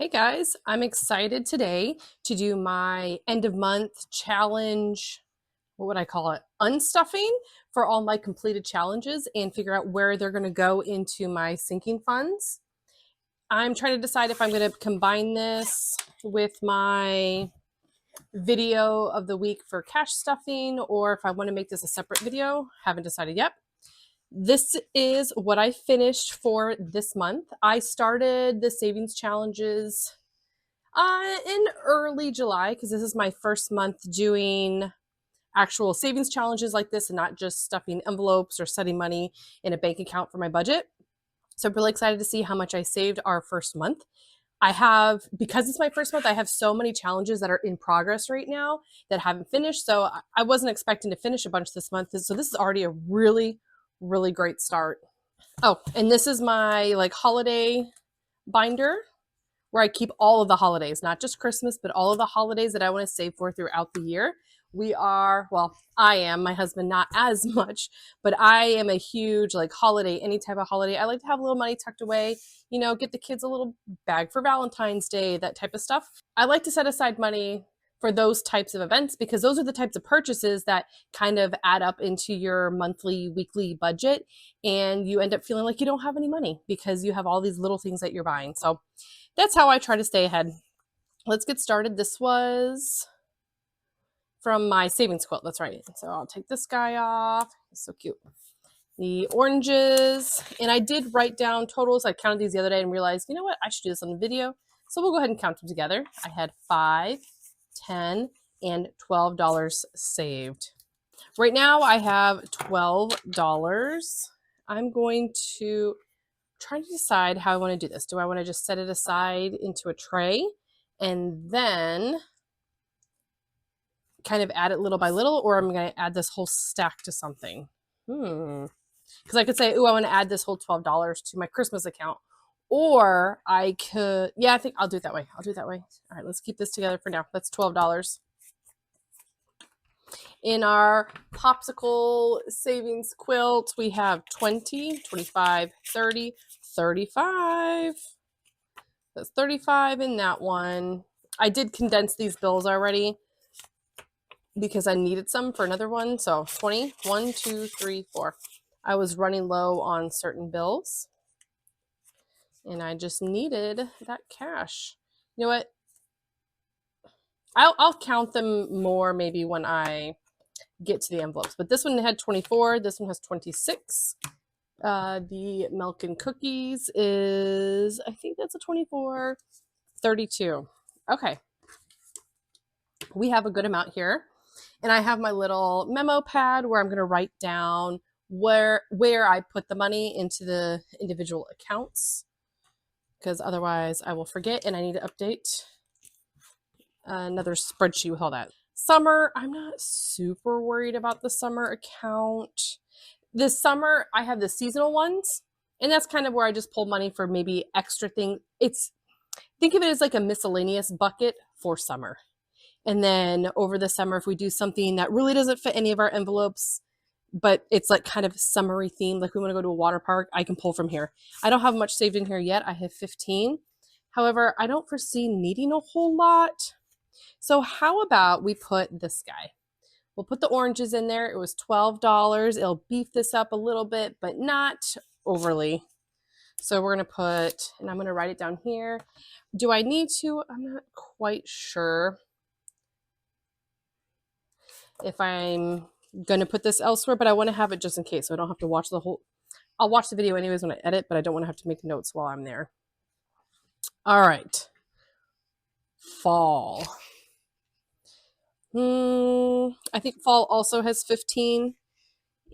Hey guys, I'm excited today to do my end of month challenge. What would I call it? Unstuffing for all my completed challenges and figure out where they're going to go into my sinking funds. I'm trying to decide if I'm going to combine this with my video of the week for cash stuffing or if I want to make this a separate video. Haven't decided yet. This is what I finished for this month. I started the savings challenges in early July, because this is my first month doing actual savings challenges like this and not just stuffing envelopes or setting money in a bank account for my budget. So I'm really excited to see how much I saved our first month. Because it's my first month, I have so many challenges that are in progress right now that haven't finished. So I wasn't expecting to finish a bunch this month. So this is already a really, really great start. Oh, and this is my holiday binder where I keep all of the holidays, not just Christmas, but all of the holidays that I want to save for throughout the year. I am, my husband not as much, but I am a huge holiday, any type of holiday. I like to have a little money tucked away, get the kids a little bag for Valentine's Day, that type of stuff. I like to set aside money for those types of events because those are the types of purchases that kind of add up into your monthly, weekly budget. And you end up feeling like you don't have any money because you have all these little things that you're buying. So that's how I try to stay ahead. Let's get started. This was from my savings quilt. That's right. So I'll take this guy off. It's so cute. The oranges. And I did write down totals. I counted these the other day and realized, you know what? I should do this on the video. So we'll go ahead and count them together. I had $5, $10, and $12 saved. Right now I have $12. I'm going to trying to decide how I want to do this. Do I want to just set it aside into a tray and then kind of add it little by little, or I'm going to add this whole stack to something? Because I could say, oh, I want to add this whole $12 to my Christmas account. Or I could, I think I'll do it that way. All right, let's keep this together for now. That's $12. In our popsicle savings quilt, we have 20, 25, 30, 35. That's 35 in that one. I did condense these bills already because I needed some for another one. So 20, 1, 2, 3, 4. I was running low on certain bills and I just needed that cash. You know what? I'll count them more maybe when I get to the envelopes. But this one had 24. This one has 26. The milk and cookies is, I think that's a 24, 32. Okay. We have a good amount here. And I have my little memo pad where I'm going to write down where I put the money into the individual accounts, because otherwise I will forget and I need to update another spreadsheet with all that. Summer, I'm not super worried about the summer account. This summer, I have the seasonal ones, and that's kind of where I just pull money for maybe extra things. Think of it as like a miscellaneous bucket for summer. And then over the summer, if we do something that really doesn't fit any of our envelopes, but it's like kind of summery themed, like we want to go to a water park, I can pull from here. I don't have much saved in here yet. I have 15. However, I don't foresee needing a whole lot. So how about we put this guy? We'll put the oranges in there. It was $12. It'll beef this up a little bit, but not overly. So we're going to put, and I'm going to write it down here. Do I need to? I'm not quite sure if I'm going to put this elsewhere, but I want to have it just in case so I don't have to watch the whole. I'll watch the video anyways when I edit, but I don't want to have to make notes while I'm there. All right. Fall. I think fall also has 15.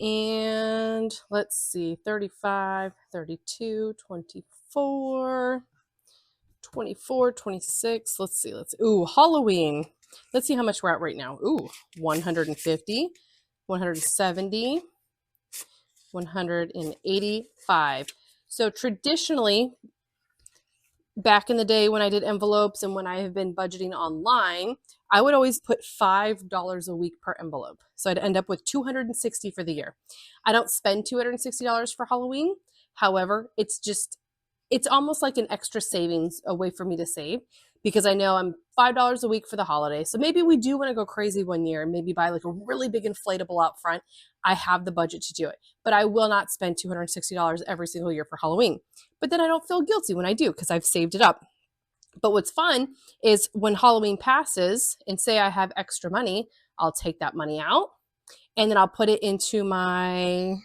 And let's see, 35, 32, 24, 24, 26. Let's see. Ooh, Halloween. Let's see how much we're at right now. Ooh, 150, 170, 185. So traditionally, back in the day when I did envelopes and when I have been budgeting online, I would always put $5 a week per envelope. So I'd end up with $260 for the year. I don't spend $260 for Halloween. However, it's just it's almost like an extra savings, a way for me to save, because I know I'm $5 a week for the holiday. So maybe we do want to go crazy one year and maybe buy like a really big inflatable out front. I have the budget to do it, but I will not spend $260 every single year for Halloween. But then I don't feel guilty when I do because I've saved it up. But what's fun is when Halloween passes and say I have extra money, I'll take that money out and then I'll put it into my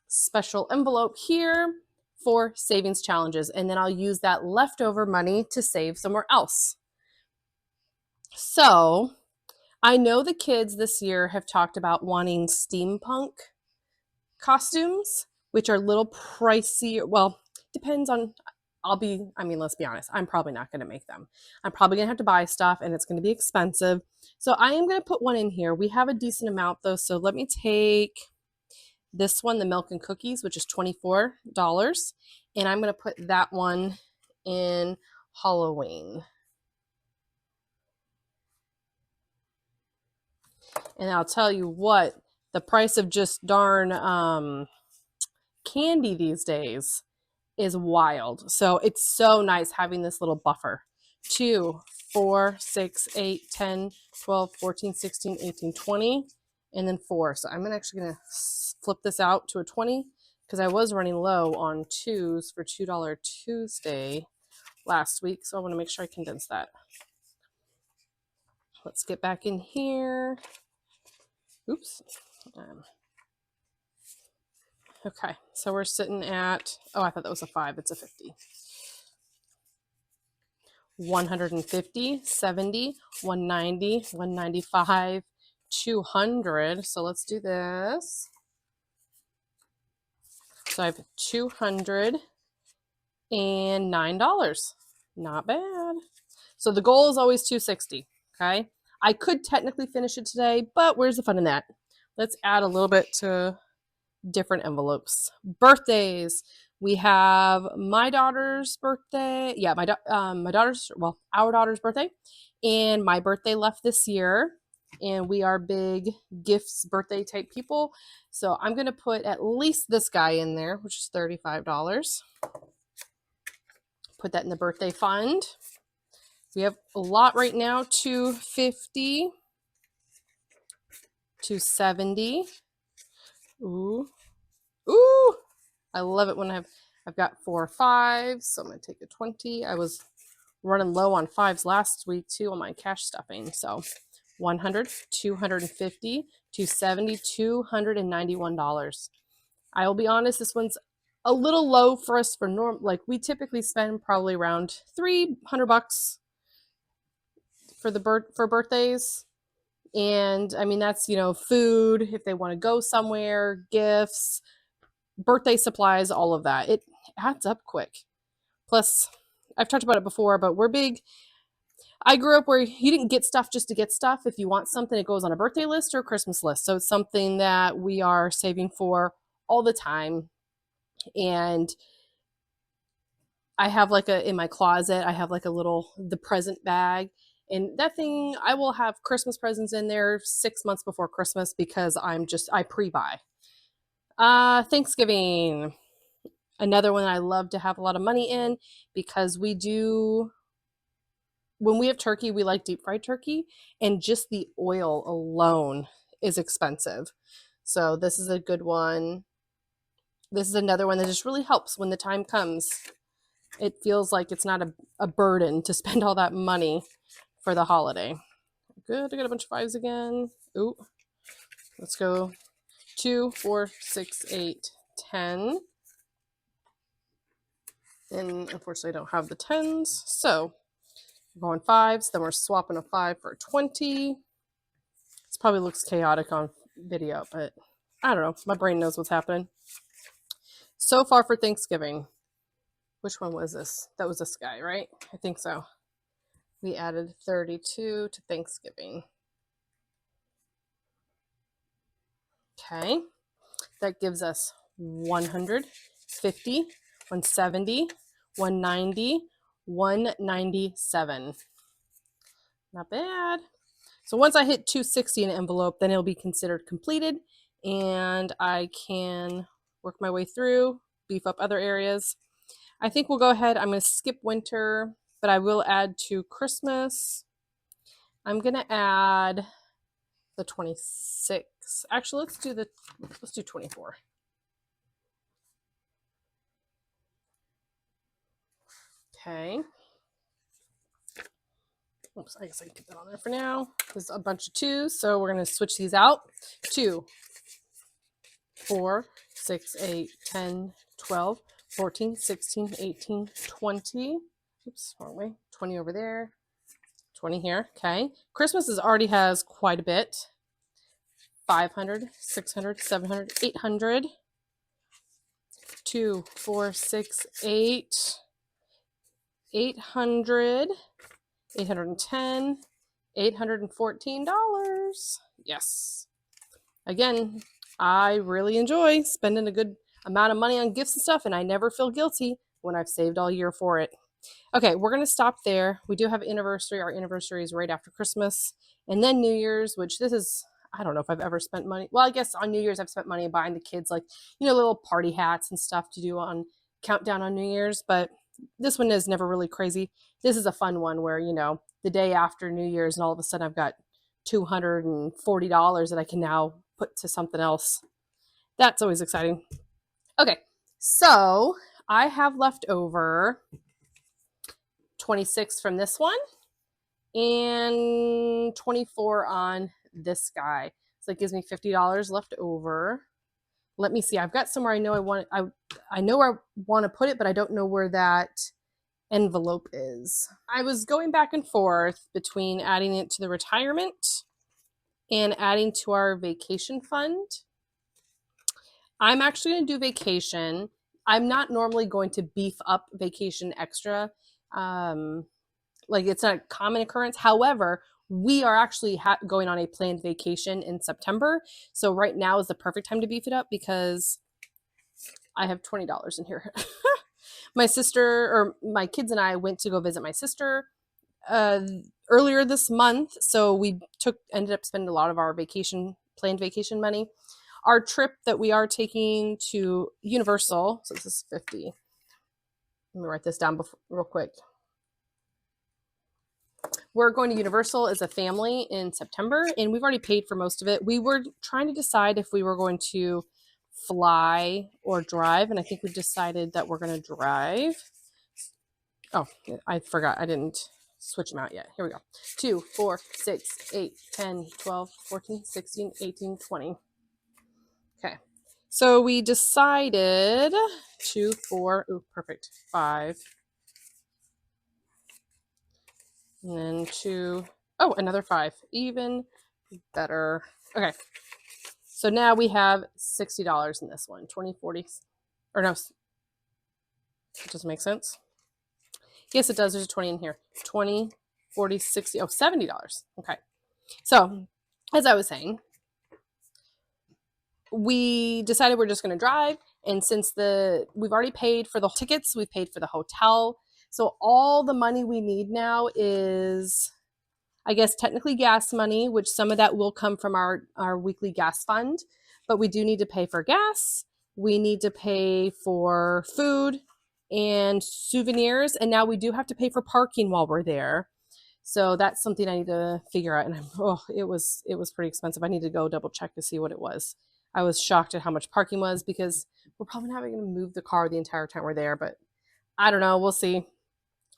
special envelope here for savings challenges. And then I'll use that leftover money to save somewhere else. So I know the kids this year have talked about wanting steampunk costumes, which are a little pricey. Well, depends on, let's be honest, I'm probably not going to make them. I'm probably going to have to buy stuff and it's going to be expensive. So I am going to put one in here. We have a decent amount though. So let me take this one, the milk and cookies, which is $24. And I'm going to put that one in Halloween. And I'll tell you what, the price of just darn candy these days is wild. So it's so nice having this little buffer. 2, 4, 6, 8, 10, 12, 14, 16, 18, 20, and then 4. So I'm actually going to flip this out to a 20 because I was running low on 2s for $2 Tuesday last week. So I want to make sure I condense that. Let's get back in here. Oops. Okay, so we're sitting at, oh, I thought that was a 5. It's a 50. 150, 70, 190, 195, 200. So let's do this. So I have $209. Not bad. So the goal is always 260. Okay. I could technically finish it today, but where's the fun in that? Let's add a little bit to different envelopes. Birthdays. We have my daughter's birthday. Yeah, our daughter's birthday, and my birthday left this year. And we are big gifts, birthday type people. So I'm going to put at least this guy in there, which is $35. Put that in the birthday fund. We have a lot right now, $250, $270. Ooh. I love it when I've got 4 5s, so I'm going to take a 20. I was running low on 5s last week too on my cash stuffing. So 100, 250, 270, $291. I will be honest, this one's a little low for us for like we typically spend probably around $300 for birthdays. And I mean, that's, food, if they want to go somewhere, gifts, birthday supplies, all of that. It adds up quick. Plus, I've talked about it before, but we're big. I grew up where you didn't get stuff just to get stuff. If you want something, it goes on a birthday list or a Christmas list. So it's something that we are saving for all the time. And I have in my closet, I have the present bag. And that thing, I will have Christmas presents in there 6 months before Christmas because I pre-buy. Thanksgiving, another one I love to have a lot of money in because when we have turkey, we like deep fried turkey, and just the oil alone is expensive. So this is a good one. This is another one that just really helps when the time comes. It feels like it's not a burden to spend all that money for the holiday. Good, I got a bunch of 5s again. Ooh, let's go 2, 4, 6, 8, 10. And unfortunately, I don't have the 10s. So we're going 5s, then we're swapping a 5 for a 20. This probably looks chaotic on video, but I don't know. My brain knows what's happening. So far for Thanksgiving, which one was this? That was this guy, right? I think so. We added 32 to Thanksgiving. Okay, that gives us 150, 170, 190, 197. Not bad. So once I hit 260 in an envelope, then it'll be considered completed and I can work my way through, beef up other areas. I think we'll go ahead. I'm going to skip winter, but I will add to Christmas. I'm going to add the 26. Actually, let's do 24. Okay. Oops, I guess I can keep that on there for now. There's a bunch of twos, so we're going to switch these out. 2, 4, 6, 8, 10, 12, 14, 16, 18, 20. Oops, wrong way. 20 over there. 20 here. Okay. Christmas already has quite a bit. 500, 600, 700, 800. 2, 4, 6, 8. 800. 810. $814. Yes. Again, I really enjoy spending a good amount of money on gifts and stuff, and I never feel guilty when I've saved all year for it. Okay, we're going to stop there. We do have anniversary. Our anniversary is right after Christmas, and then New Year's, which this is, I don't know if I've ever spent money. Well, I guess on New Year's I've spent money buying the kids, like, little party hats and stuff to do on countdown on New Year's, but this one is never really crazy. This is a fun one where, the day after New Year's and all of a sudden I've got $240 that I can now put to something else. That's always exciting. Okay, so I have left over 26 from this one and 24 on this guy. So it gives me $50 left over. Let me see. I've got somewhere I know I know where I want to put it, but I don't know where that envelope is. I was going back and forth between adding it to the retirement and adding to our vacation fund. I'm actually going to do vacation. I'm not normally going to beef up vacation extra. Like, it's not a common occurrence. However, we are actually going on a planned vacation in September. So right now is the perfect time to beef it up because I have $20 in here. My sister, or my kids and I went to go visit my sister earlier this month. So we ended up spending a lot of our planned vacation money. Our trip that we are taking to Universal, so this is 50. Let me write this down real quick. We're going to Universal as a family in September, and we've already paid for most of it. We were trying to decide if we were going to fly or drive, and I think we decided that we're going to drive. Oh, I forgot. I didn't switch them out yet. Here we go. 2, 4, 6, 8, 10, 12, 14, 16, 18, 20. Okay. So we decided 2, 4, perfect, 5. And then 2, another 5. Even better. Okay. So now we have $60 in this one. 20, 40, or no, it doesn't make sense. Yes, it does. There's a 20 in here. 20, 40, 60, $70. Okay. So as I was saying, we decided we're just going to drive. And since we've already paid for the tickets, we've paid for the hotel. So all the money we need now is, I guess, technically gas money, which some of that will come from our weekly gas fund. But we do need to pay for gas. We need to pay for food and souvenirs. And now we do have to pay for parking while we're there. So that's something I need to figure out. And it was pretty expensive. I need to go double check to see what it was. I was shocked at how much parking was because we're probably not going to move the car the entire time we're there. But I don't know. We'll see.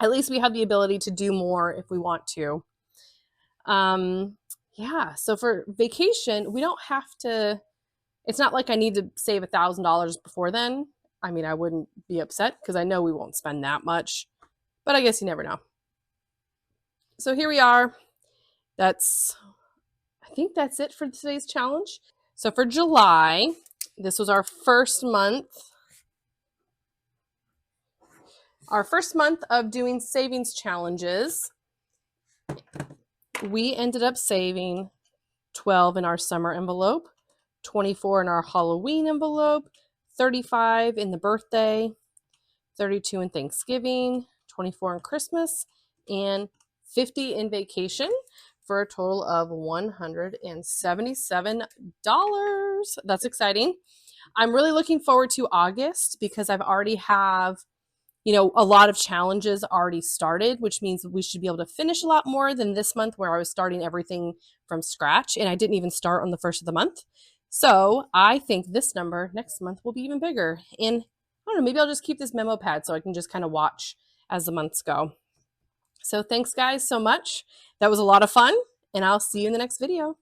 At least we have the ability to do more if we want to. Yeah. So for vacation, we don't have to. It's not like I need to save $1,000 before then. I mean, I wouldn't be upset because I know we won't spend that much. But I guess you never know. So here we are. I think that's it for today's challenge. So for July, this was our first month. Our first month of doing savings challenges. We ended up saving 12 in our summer envelope, 24 in our Halloween envelope, 35 in the birthday, 32 in Thanksgiving, 24 in Christmas, and 50 in vacation, for a total of $177. That's exciting. I'm really looking forward to August because I've already have, you know, a lot of challenges already started, which means we should be able to finish a lot more than this month where I was starting everything from scratch and I didn't even start on the first of the month. So I think this number next month will be even bigger. And I don't know, maybe I'll just keep this memo pad so I can just kind of watch as the months go. So thanks guys so much. That was a lot of fun, and I'll see you in the next video.